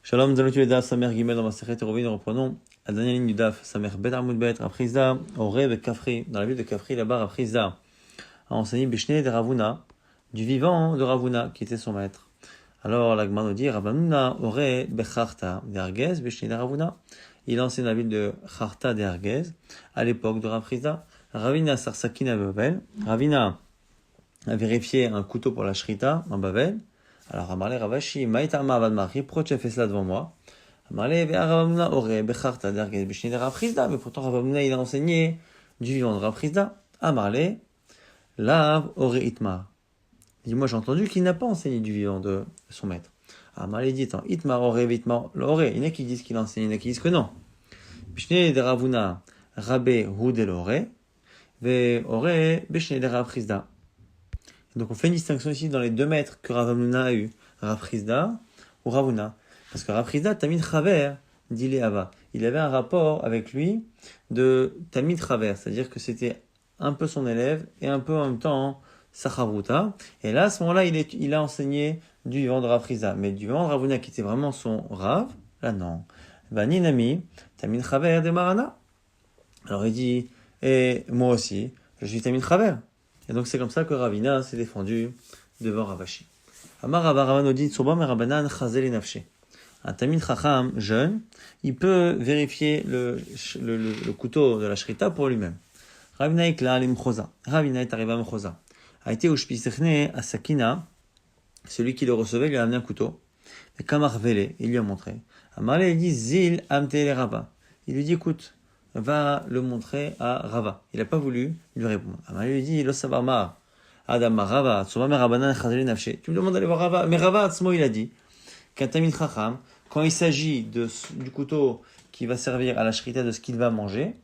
Shalom, Zanotu Eda, Samer Gimel dans ma Sechet Eruvin, nous reprenons la dernière ligne du Daf, Samer Bet Amoud Bet, Raprizda, Oré Bet Kafri, dans la ville de Kafri, là-bas, Raprizda a enseigné Bishne de Ravuna, du vivant de Ravuna, qui était son maître. Alors, la Gemara nous dit, Rabbanuna Oré Becharta d'Ergez, Bishne de Ravuna. Il a enseigné dans la ville de Charta d'Ergez, à l'époque de Raprizda. Ravina Sarsakina Babel, Ravina a vérifié un couteau pour la Shrita en Babel. Alors, Amarle Ravashi, Maïtama Avadmari, pourquoi tu as fait cela devant moi? Amarle Ravamuna Ore, Becharta, Dergez, Bishni de Raprizda, mais pourtant Ravamuna il a enseigné du vivant de Raprizda. Amarle, Lav Ore Itmar. Il dit, moi j'ai entendu qu'il n'a pas enseigné du vivant de son maître. Amarle dit, attends, Itmar Ore, Vitmar Ore. Il y en a qui disent qu'il a enseigné, il y en a qui disent que non. Bishni de Ravuna, Rabbe Hudel Ore, Ve Ore, Bishni de Raprizda. Donc on fait une distinction ici dans les deux maîtres que Ravamuna a eu, Raprizda ou Ravuna. Parce que Raprizda, Tamid Chaver, dit Léava. Il avait un rapport avec lui de Tamid Chaver, c'est-à-dire que c'était un peu son élève et un peu en même temps sa Chavruta. Et là, à ce moment-là, il a enseigné du vivant de Raprizda. Mais du vivant de Ravuna qui était vraiment son Rav, là non. Ninami, Tamid Chaver de Marana. Alors il dit, et moi aussi, je suis Tamid Chaver. Et donc c'est comme ça que Ravina s'est défendu devant Ravashi. Amar Ravaranodin Tsurba Merabanan Chazel Nafshe. Un Tamid Chacham jeune, il peut vérifier le couteau de la Shrita pour lui-même. Ravina Ikla Alimchoza. Ravina est arrivé à Mchoza. A été Ushpisechne à Sakina, celui qui le recevait lui a amené un couteau. Et Kamar Vele, il lui a montré. Amar il dit Zil Amtele Rava. Il lui dit écoute, va le montrer à Rava. Il n'a pas voulu lui répondre. Alors il lui dit, Lo Sabarma, Adam Rava, Tsoma Merabanan Chazeli Nafshe. Tu me demandes d'aller voir Rava. Mais Rava, à ce moment, il a dit qu'un Tamid Chacham, quand il s'agit du couteau qui va servir à la shrita de ce qu'il va manger,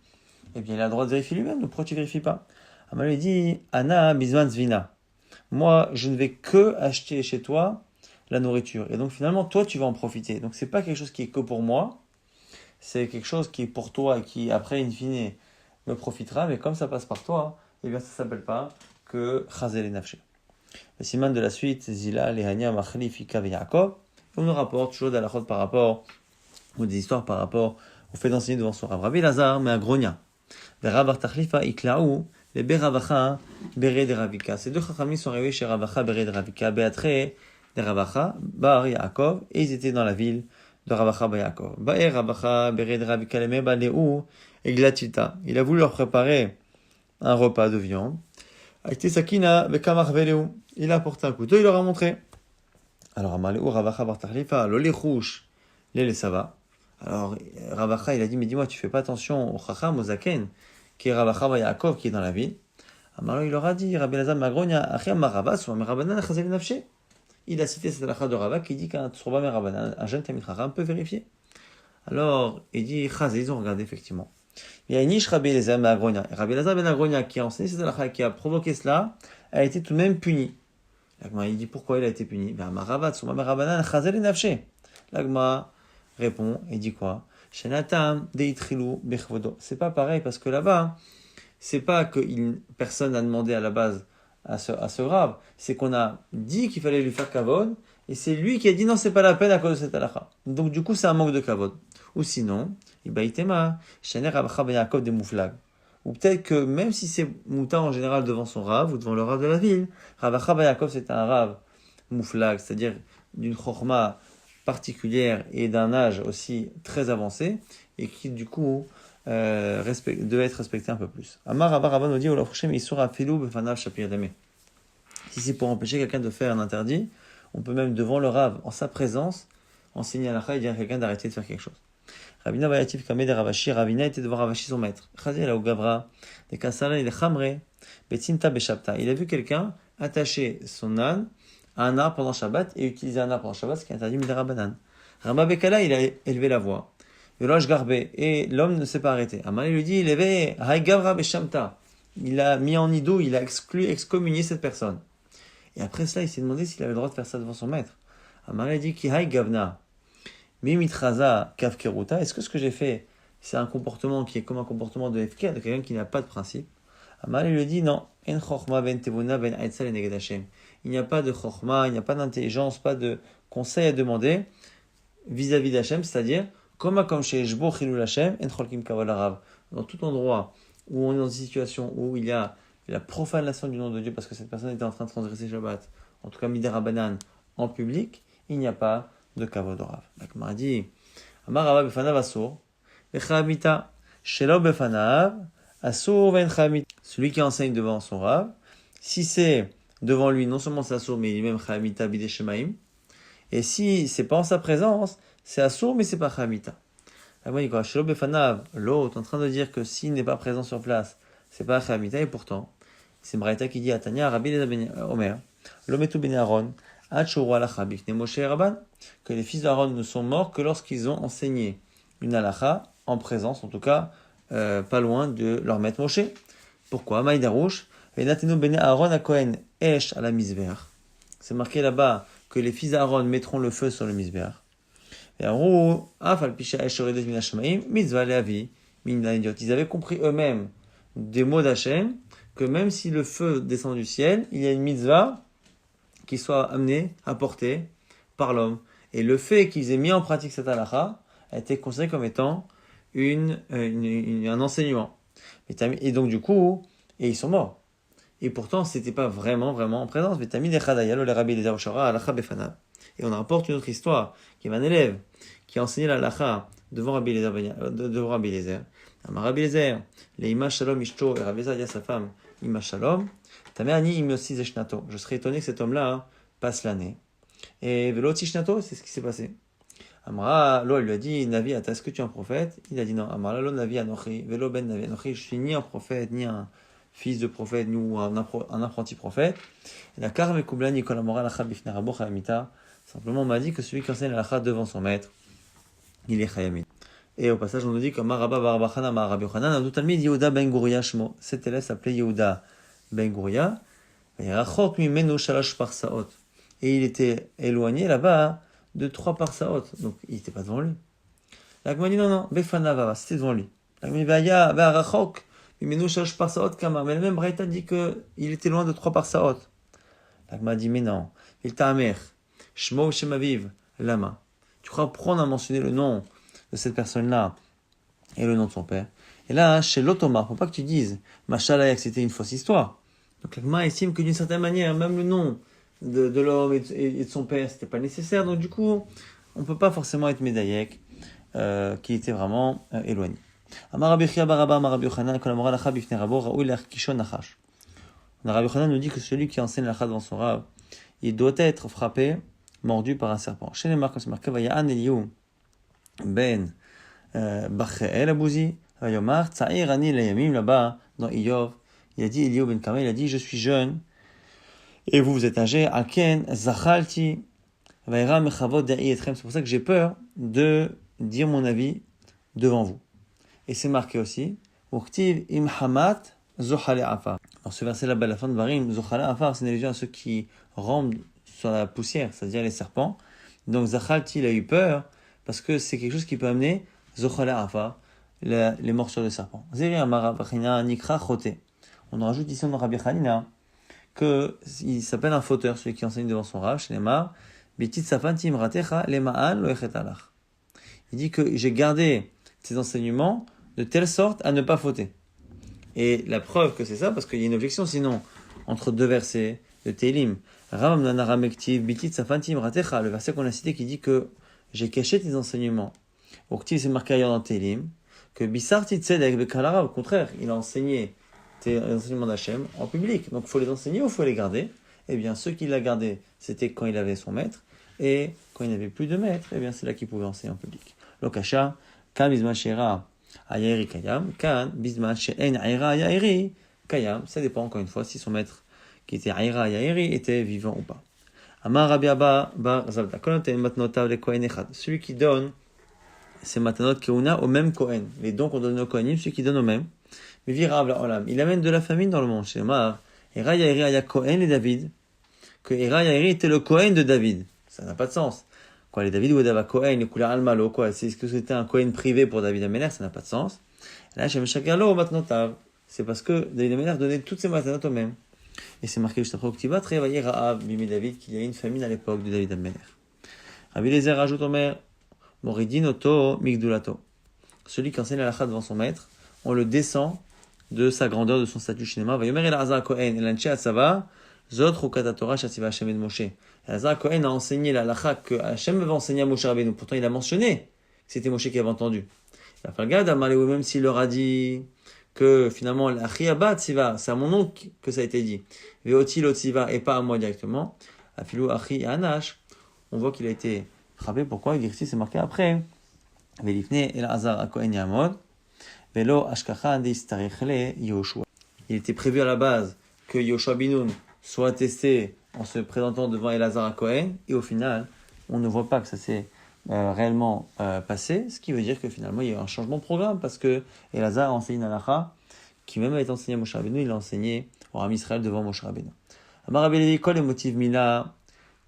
eh bien, il a le droit de vérifier lui-même. Donc pourquoi tu ne vérifies pas? Alors il dit, Anna Bizman Zvina. Moi, je ne vais que acheter chez toi la nourriture. Et donc finalement, toi, tu vas en profiter. Donc c'est pas quelque chose qui est que pour moi. C'est quelque chose qui est pour toi et qui, après, in fine, me profitera. Mais comme ça passe par toi, eh bien, ça ne s'appelle pas que Chazel et Nafshe. Le siman de la suite, Zila, Lehania, Machli, Fika, Yaakov. On nous rapporte toujours d'Alachot par rapport, ou des histoires par rapport au fait d'enseigner devant son Rav. Rabbi Lazar, mais à Grogna. Rav Artachlifa, Iklaou, les Beravacha, Bere de Ravika. Ces deux Chachamim sont arrivés chez Ravacha, Bere de Ravika, Beatre de Ravacha, Bar Yaakov, et ils étaient dans la ville de Ravacha Bayakov. Baer Ravacha Bered Ravikaleme Baleu et Glatita. Il a voulu leur préparer un repas de viande. Aïté Sakina Bekamar Veleu. Il a apporté un couteau, il leur a montré. Alors Amaleu Ravacha Bartachlifa, Lolichouch, Lele Sava. Alors Ravacha il a dit mais dis-moi tu fais pas attention au Chacham, au Zaken, qui est Ravacha Bayakov qui est dans la ville. Amaleu il leur a dit Rabbi Lazar Magronia, Achia Maravas, ou Merabanan Chazel Nafshe. Il a cité cette halakha de Rava qui dit qu'un Tsurba Merabanan, un jeune Tamid Chacham, peut vérifier. Alors, il dit Chazé, ils ont regardé effectivement. Il y a une niche Rabbi Elazar Ben Agronia. Rabbi Elazar Ben Agronia qui a enseigné cette halakha, qui a provoqué cela, a été tout de même puni. L'agma, il dit pourquoi il a été puni? Ben, Marava, Tsurba Merabanan, Chazel et Nafshe. L'agma répond et dit quoi? Shenatam Deitrilu Bechvodo. C'est pas pareil parce que là-bas, c'est pas que personne n'a demandé à la base à ce grave, c'est qu'on a dit qu'il fallait lui faire kavod, et c'est lui qui a dit non, c'est pas la peine à cause de cette halakha. Donc du coup, c'est un manque de kavod. Ou sinon, ibaïtema, shener Ravacha ben Yaakov des mouflag. Ou peut-être que même si c'est mouta en général devant son rav, ou devant le rav de la ville, Ravacha ben Yaakov c'est un rav mouflag, c'est-à-dire d'une chorma particulière et d'un âge aussi très avancé, et qui du coup devait être respecté un peu plus. Amar Rabba Rabba nous dit si c'est pour empêcher quelqu'un de faire un interdit, on peut même devant le Rav, en sa présence, enseigner à la et dire à quelqu'un d'arrêter de faire quelque chose. Ravina Bayatif Kameh de Ravashi, Ravina était devant Ravashi son maître. Chazé la Gavra, de Kassala il est Chamre, Betinta Beshapta. Il a vu quelqu'un attacher son âne à un arbre pendant Shabbat et utiliser un arbre pendant Shabbat, ce qui est interdit Midarabanan. Rama Bekala, il a élevé la voix. Et l'homme ne s'est pas arrêté. Amal lui dit, il a mis en ido, il a excommunié cette personne. Et après cela, il s'est demandé s'il avait le droit de faire ça devant son maître. Amal dit, Gavna, Mimitraza Kafkeruta. Est-ce que ce que j'ai fait, c'est un comportement qui est comme un comportement de FK, de quelqu'un qui n'a pas de principe? Amal lui dit, non, En Chochma ben Tevuna ben Aetzal Neged Hashem. Il n'y a pas de Chochma, il n'y a pas d'intelligence, pas de conseil à demander vis-à-vis d'Hachem, c'est-à-dire, comme chez Eshbo Chilul Hachem, En Cholkim Kavod Arav. Dans tout endroit où on est dans une situation où il y a la profanation du nom de Dieu parce que cette personne était en train de transgresser Shabbat, en tout cas Midera Banan, en public, il n'y a pas de Kavod Arav. La Gemara dit, Amar Rabba Befanav Asur, Vechamita, Shelo Befanav, Asur Venchamita. Celui qui enseigne devant son Rav, si c'est devant lui, non seulement c'est Asur, mais il est même Chamita Bidei Shemaim. Et si c'est pas en sa présence, c'est Asur, mais c'est pas Chamita. Shelo Befanav, l'autre, en train de dire que s'il n'est pas présent sur place, c'est pas Chamita, et pourtant, c'est Braïta qui dit à Tanya, Rabbi Eliezer ben Omer, Lometu ben Aaron, Achuru alacha bifnei Moshe Rabban, que les fils d'Aaron ne sont morts que lorsqu'ils ont enseigné une halacha en présence, en tout cas, pas loin de leur maître Moshe. Pourquoi? Maïdarouche, Venatenu ben Aaron a Kohen Esh à la misbeach. C'est marqué là-bas que les fils d'Aaron mettront le feu sur le misbeach. Et en Afal Pisha Esh Oredet min Hashmaim, mitzvah leavi, min l'idiot. Ils avaient compris eux-mêmes des mots d'Hachem, que même si le feu descend du ciel, il y a une mitzvah qui soit amenée, apportée par l'homme. Et le fait qu'ils aient mis en pratique cette halakha a été considéré comme étant un enseignement. Et donc du coup, et ils sont morts. Et pourtant, c'était pas vraiment en présence. Et on rapporte une autre histoire, qui est un élève qui a enseigné la halakha devant Rabbi Eliezer. Rabbi Eliezer, les Ima Shalom Ishto, et Rabbi Eliezer dit à sa femme, Ima Shalom, Tameani Imyosi Zeshnato. Je serais étonné que cet homme-là passe l'année. Et Velo Tishnato, c'est ce qui s'est passé. Amra, Lo, il lui a dit, Navi, est-ce que tu es un prophète? Il a dit non. Amra, Lo, Navi Anochi, Velo Ben Navi Anochi, je suis ni un prophète, ni un fils de prophète, ni un apprenti prophète. Et la Karme Kublani Kolamora Lacha Bifne Rabo Chayamita, simplement on m'a dit que celui qui enseigne la Lacha devant son maître, il est Chayamit. Et au passage, on nous dit que Maraba Barbachana, Marabi Yochanan, un Talmid Yehuda Ben Gouria Shmo. Cet élève s'appelait Yehuda Ben Gouria. Et Rachok Mimenu Shalosh Parsaot. Et il était éloigné là-bas de 3 parsaot. Donc il n'était pas devant lui. La Gemara dit non, Befana Vava, c'était devant lui. La Gemara dit Vaya, Rachok Mimenu Shalosh Parsaot Kama. Mais le même Braïta dit qu'il était loin de 3 parsaot. La Gemara dit mais non. Il t'a amer. Shmo Shemaviv Lama. Tu crois prendre à mentionner le nom de cette personne-là et le nom de son père. Et là, chez l'Otomar, faut pas que tu dises Machalayak, c'était une fausse histoire. Donc l'Agma estime que d'une certaine manière, même le nom de l'homme et de son père, c'était pas nécessaire. Donc du coup, on peut pas forcément être médaillek, qui était vraiment éloigné. Rabbi Yochanan nous dit que celui qui enseigne la chad devant son rab, il doit être frappé, mordu par un serpent. Chez les marques, comme c'est marqué, Vaya'an Eliou Ben Bachel Abouzi, Vayomar, Tsa'ir Ani Layamim, là-bas, dans Iyov, il a dit, Eliou Ben Kamel, il a dit, je suis jeune, et vous êtes âgé, Alken, Zachalti, Vayra Mechavot Da'i Etrem, c'est pour ça que j'ai peur de dire mon avis devant vous. Et c'est marqué aussi, Uktiv Im Hamat Zohale Afar. Alors ce verset-là, à la fin de Varim, Zohale Afar, c'est une allusion à ceux qui rampent sur la poussière, c'est-à-dire les serpents. Donc Zachalti, il a eu peur, parce que c'est quelque chose qui peut amener Zohale Afar, les morsures de serpents. Zeri Amara Vachina Nikra Chote. On rajoute ici dans Rabbi Hanina qu'il s'appelle un fauteur, celui qui enseigne devant son rab, chez Neymar, Bitit Safantim Ratecha Lemaan Loechetalach. Il dit que j'ai gardé ces enseignements de telle sorte à ne pas fauter. Et la preuve que c'est ça, parce qu'il y a une objection sinon entre deux versets de Télim. Ram Nanaramektiv Bitit Safantim Ratecha, le verset qu'on a cité qui dit que j'ai caché tes enseignements. Oktiv, c'est marqué ailleurs dans Télim, que Bisarti Tzedek Bekalara, au contraire, il a enseigné tes enseignements d'Hachem en public. Donc il faut les enseigner ou il faut les garder. Eh bien, ceux qui l'a gardé, c'était quand il avait son maître. Et quand il n'avait plus de maître, eh bien, c'est là qu'il pouvait enseigner en public. Lokasha, kan bizman she'era ayeri kayam, kan bizman she'en ayera ayeri kayam. Ça dépend encore une fois si son maître qui était ayera ayeri était vivant ou pas. Amar Rabbi Abba bar Zavda. Konoten matnotav le kohen echad. Celui qui donne ses matanot keuna au même kohen. Les dons qu'on donne au kohenim, celui qui donne au même. Mais virav la olam. Il amène de la famine dans le monde. Chez Mar, Era Yairi aya Kohen et David. Que Era Yairi était le Kohen de David. Ça n'a pas de sens. Quoi, les David ou Dava Kohen, les couleurs Almalo, quoi, est-ce que c'était un Kohen privé pour David Améler? Ça n'a pas de sens. Là, Shem Shagalo matnotav. C'est parce que David Améler donnait toutes ses matanot au même. Et c'est marqué juste après Oktiva, Trevayer Ra'av, Bimi David, qu'il y a une famine à l'époque de David Améler. Rabbi Eliezer rajoute Omer, Moridin oto migdulato. Celui qui enseigne la halakha devant son maître, on le descend de sa grandeur, de son statut shinema. Vayomer Elazar Kohen, elanche atzava, zot chukat Torah shativa Hashem et Moshe. Elazar Kohen a enseigné la halakha que Hashem va enseigner à Moshe Rabbeinu. Pourtant, il a mentionné que c'était Moshe qui avait entendu. La Falgad a malé, même s'il leur a dit que finalement, l'Achiaba Tziva, c'est à mon oncle que ça a été dit. Veoti lo Tziva et pas à moi directement. Afilou Achi Anash. On voit qu'il a été frappé. Pourquoi? Il ici, c'est marqué après. Velifne Elazar Kohen Yamod. Velo Ashkacha Distarichle Yoshua. Il était prévu à la base que Yoshua Binoun soit testé en se présentant devant Elazar Kohen. Et au final, on ne voit pas que ça s'est réellement passé, ce qui veut dire que finalement il y a eu un changement de programme parce que Elazar a enseigné une halakha qui même a été enseignée à Moshe Rabbeinu, il l'a enseigné au Ram Israël devant Moshe Rabbeinu. Amar Rabbi Levi kol emotiv mila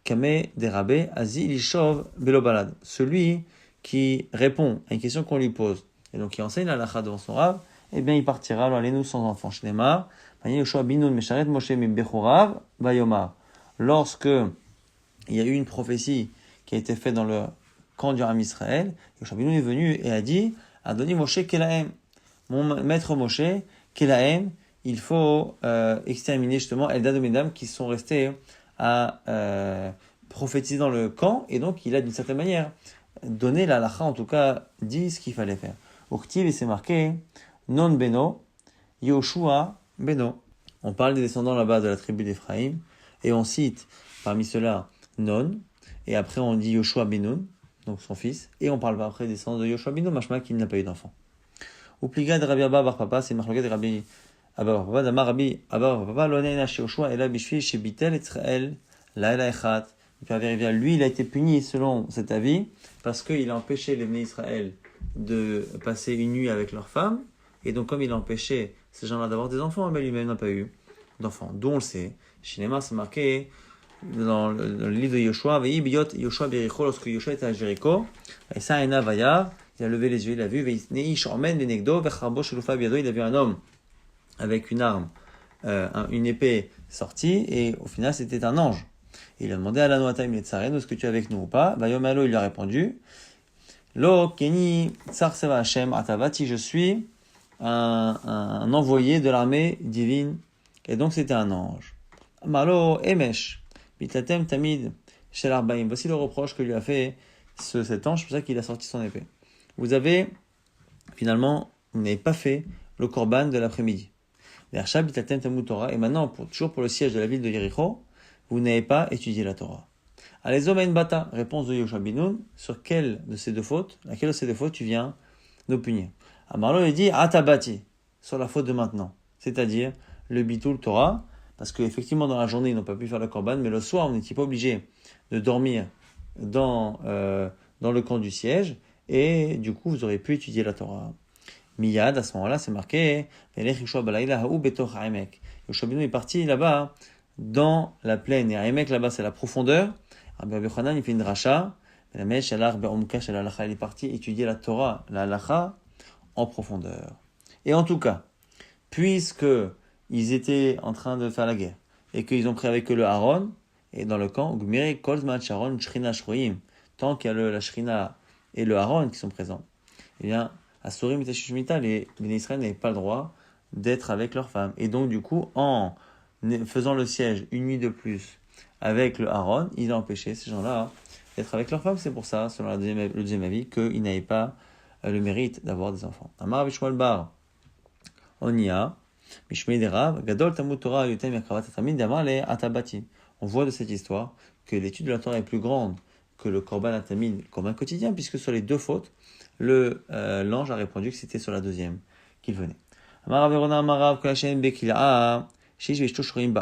kame derabe azi lishov belo balad. Celui qui répond à une question qu'on lui pose et donc qui enseigne la halakha devant son Rav, eh bien il partira alors allez-nous sans enfant. Shneimar Yoshua Binoun mesharet Moshe mi bechorav vayomar. Lorsque il y a eu une prophétie qui a été faite dans le camp du Ram Israël, Yoshua Binoun est venu et a dit Adoni Moshe Kelahem, mon maître Moshe Kelahem, il faut exterminer justement Eldad et Medam qui sont restés à prophétiser dans le camp, et donc il a d'une certaine manière donné la halakha, en tout cas dit ce qu'il fallait faire. Oktiv, et c'est marqué Non Beno, Yoshua Beno. On parle des descendants là-bas de la tribu d'Éphraïm, et on cite parmi ceux-là Non, et après on dit Yoshua Benoun, donc son fils, et on parle après des descendants de Yoshua Benoun, machma qui n'a pas eu d'enfant. Oupliga de Rabbi Abba Bar Papa, c'est marqué de Rabbi Abba Bar Papa, d'Amar Rabbi Abba Bar Papa, l'onena chez Yoshua, et là bishvi chez Bitel Israël, la Ela Echat. Lui, il a été puni selon cet avis, parce qu'il a empêché les Bnei Israël de passer une nuit avec leurs femmes, et donc comme il a empêché ces gens-là d'avoir des enfants, mais lui-même n'a pas eu d'enfants. D'où on le sait, Shinema, c'est marqué dans le livre de Yoshua, Yoshua Bericho, lorsque Yoshua était à Jéricho, et ça, il a levé les yeux, il a vu, il a vu un homme avec une arme, une épée sortie, et au final, c'était un ange. Et il a demandé à l'Anoataim et Tsaren, est-ce que tu es avec nous ou pas? Vayomalo, il lui a répondu, Lo Keni Tsar Seva Hashem Atavati, je suis un envoyé de l'armée divine, et donc c'était un ange. Malo Emesh. Bitlatem Tamid Shel Arbaim. Voici le reproche que lui a fait cet ange, c'est pour ça qu'il a sorti son épée. Vous n'avez pas fait le korban de l'après-midi. Bitlatem Tamud Torah. Et maintenant, toujours pour le siège de la ville de Jéricho, vous n'avez pas étudié la Torah. Allez, Omen Bata, réponse de Yoshua Binoun, sur laquelle de ces deux fautes tu viens nous punir? Amarlo, il dit Atabati, sur la faute de maintenant, c'est-à-dire le Bitul Torah. Parce qu'effectivement, dans la journée, ils n'ont pas pu faire le korban, mais le soir, on n'était pas obligé de dormir dans le camp du siège, et du coup, vous aurez pu étudier la Torah. Miyad, à ce moment-là, c'est marqué, Yoshua Binoun est parti là-bas, dans la plaine, et Haïmek, là-bas, c'est la profondeur. Rabbi Yochanan, il fait une dracha, il est parti étudier la Torah, la halakha, en profondeur. Et en tout cas, puisque ils étaient en train de faire la guerre, et qu'ils ont pris avec eux le Haron, et dans le camp, tant qu'il y a la Shrina et le Haron qui sont présents, eh bien, à Sorim et Tashishmita, les Bnei Israël n'avaient pas le droit d'être avec leurs femmes. Et donc, du coup, en faisant le siège une nuit de plus avec le Haron, il a empêché ces gens-là d'être avec leurs femmes. C'est pour ça, selon le deuxième avis, qu'ils n'avaient pas le mérite d'avoir des enfants. Amar Bishmuel Bar, on y a. On voit de cette histoire que l'étude de la Torah est plus grande que le korban atamid, le korban quotidien, puisque sur les deux fautes, l'ange a répondu que c'était sur la deuxième qu'il venait.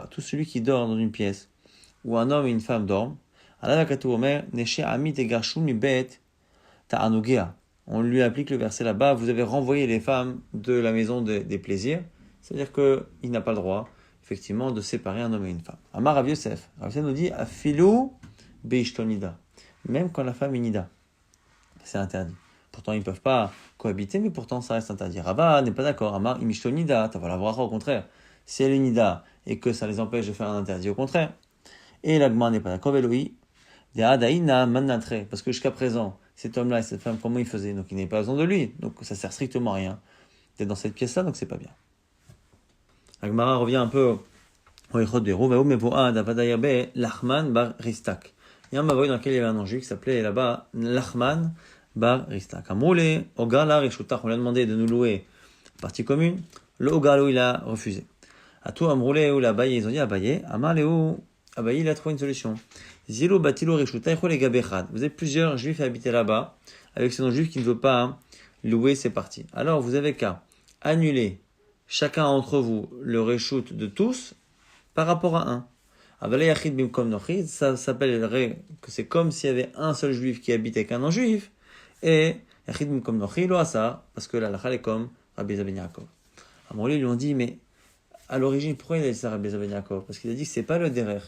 Tout celui qui dort dans une pièce où un homme et une femme dorment, on lui applique le verset là-bas, vous avez renvoyé les femmes de la maison des plaisirs. C'est-à-dire qu'il n'a pas le droit, effectivement, de séparer un homme et une femme. Amar Rav Yosef. Rav Yosef nous dit, Afilou beishtonida. Même quand la femme est nida. C'est interdit. Pourtant, ils ne peuvent pas cohabiter, mais pourtant, ça reste interdit. Rava n'est pas d'accord. Amar imishtonida. T'as la bracha au contraire. Si elle est nida et que ça les empêche de faire un interdit, au contraire. Et l'agma n'est pas d'accord. Veloi. Parce que jusqu'à présent, cet homme-là et cette femme, comment ils faisaient. Donc, il n'avait pas besoin de lui. Donc, ça sert strictement à rien d'être dans cette pièce-là, donc c'est pas bien. Agmara revient un peu au Echot de Rouvaou, mais pour Davadayabe, Lachman bar Ristak. Il y a un mavoy dans lequel il y avait un non-juif qui s'appelait là-bas Lachman bar Ristak. Amoule, Ogala Rishutach, on lui a demandé de nous louer partie commune. Le Ogalo, il a refusé. À tout Amroulé ou l'Abaye, ils ont dit Abaye, Amaleu, Abaye, il a trouvé une solution. Zilo Batilo Rishutach, les Gabechad. Vous avez plusieurs juifs à habiter là-bas, avec ce non-juif qui ne veut pas louer ses parties. Alors, vous avez qu'à annuler chacun d'entre vous le reshoot de tous par rapport à un. Avalé Yachid Bimkom Nochid, ça s'appellerait que c'est comme s'il y avait un seul juif qui habitait avec un non-juif, et Yachid Bimkom Nochid, lo asa, parce que la halakha est comme Rabbi Ben Yaakov. À mon lui ont dit, mais à l'origine, pourquoi il a dit ça Rabbi Ben Yaakov? Parce qu'il a dit que c'est pas le derer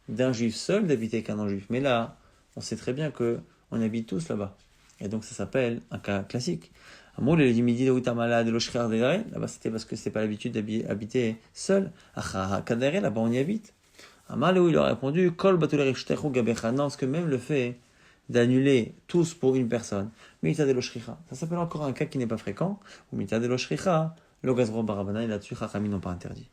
d'un juif seul d'habiter avec un non-juif. Mais là, on sait très bien que on habite tous là-bas. Et donc ça s'appelle un cas classique. Amour, il a dit midi de malade, là-bas c'était parce que c'est pas l'habitude d'habiter seul. Kadere, là-bas on y habite. Amal, il a répondu, Kol batulerichtechou gabecha. Non, parce que même le fait d'annuler tous pour une personne, mita de l'oshricha, ça s'appelle encore un cas qui n'est pas fréquent, ou mita de l'oshricha, le gazro barabana, et là-dessus, Chachamim n'ont pas interdit.